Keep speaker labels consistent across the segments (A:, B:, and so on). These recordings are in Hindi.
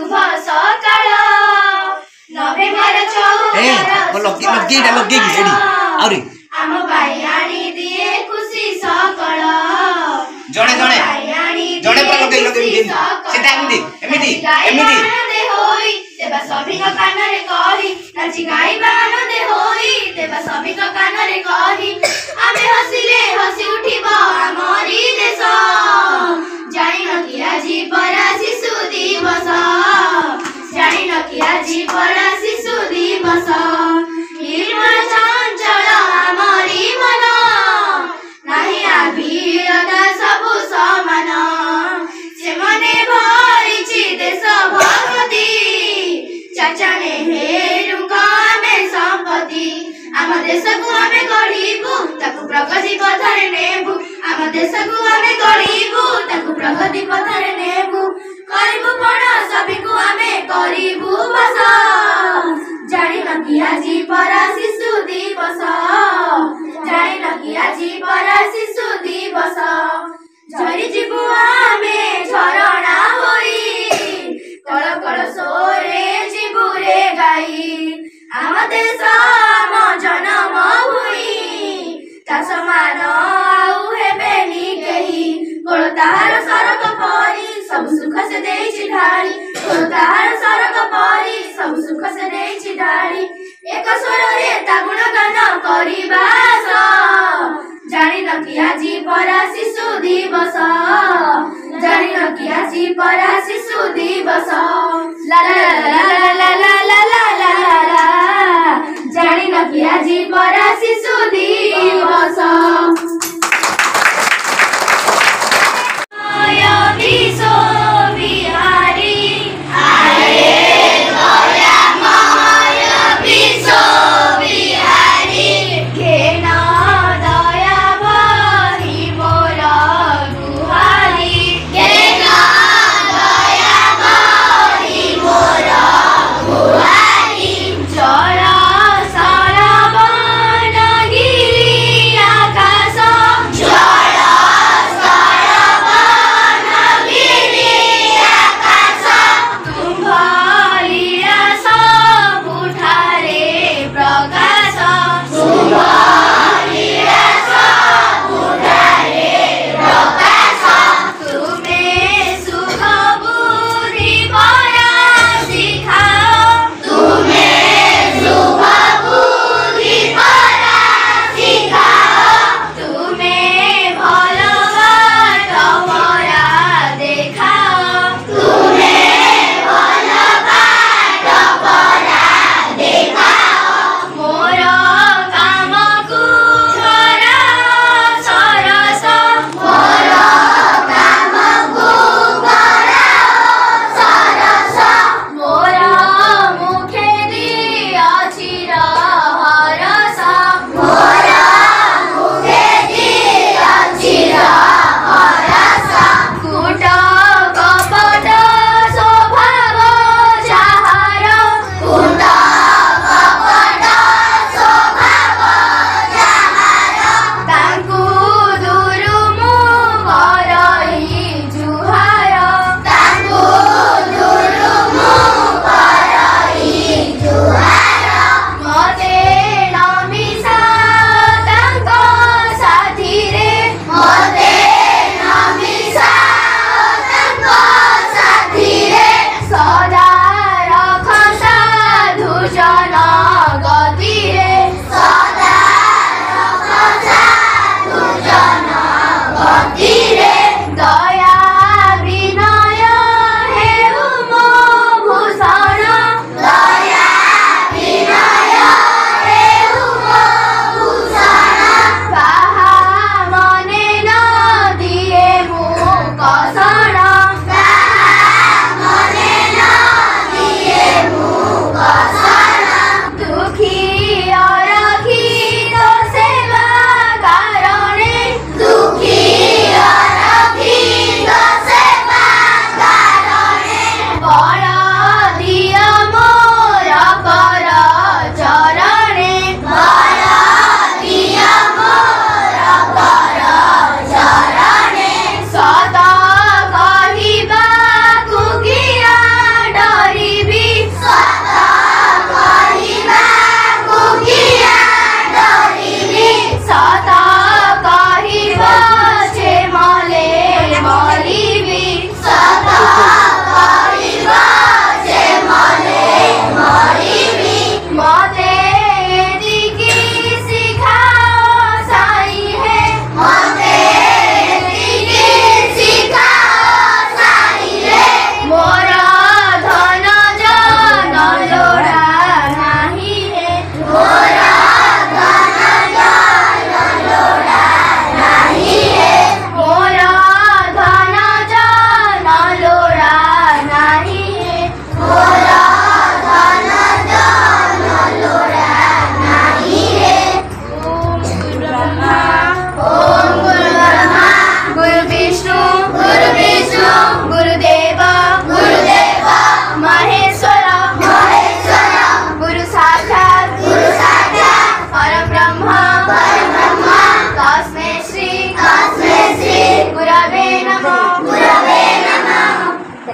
A: शुभ सकाळ नभेम्बर 14 आम भाई आनी दिए खुशी सकाळ
B: जणे जणे जणे पर लगे सेटा एमिति
A: दे होई तेबा सभिक कानरे कही नाची गाइबा आनंदे होई तेबा सभिक कानरे कही आमे हसिले हसी उठिबा हमरी देश जानि न कि आजि परा शिशु दिवस जानि न कि आजि परा शिशु दिवस निर्मल चंचल हमरी मन नाही आभिरता सबु समान से मने भरिछि देश भक्ति चाचाने हेरुका में संपत्ति आम देश को आमे गढ़ीबु ताकु प्रगति पथरे नेबु आम देश को आमे गढ़ीबु ताकु प्रगति पथरे नेबु करिबु पण सभिकु आमे करिबु बस जानि न कि आजि परा शिशु दिवस जानि न कि आजि परा शिशु दिवस झरी जीवु आमे झरणा होई कळ कळ सोरे जीवु रे गाई आम देश आम जन्म भूई ता समान आउ हेबेनी केही कोळ ताहार सरक परी सब सुख से देछि ढाली कोळ ताहार सरक परी सब सुख से देछि ढाली एक स्वर रे ता गुण गान करिबास जानि न कि आजि परा शिशु दिवस जानि न कि आजि परा शिशु दिवस ला ला ला ला ला ला ला ला ला जानि न कि आजि परा शिशु दिवस माया विश्व बिहारी आए दया माया विश्व बिहारी घेना दया भरी मोर गुहारी घेना दया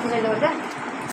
C: ଜୟ ଜଗନ୍ନାଥ।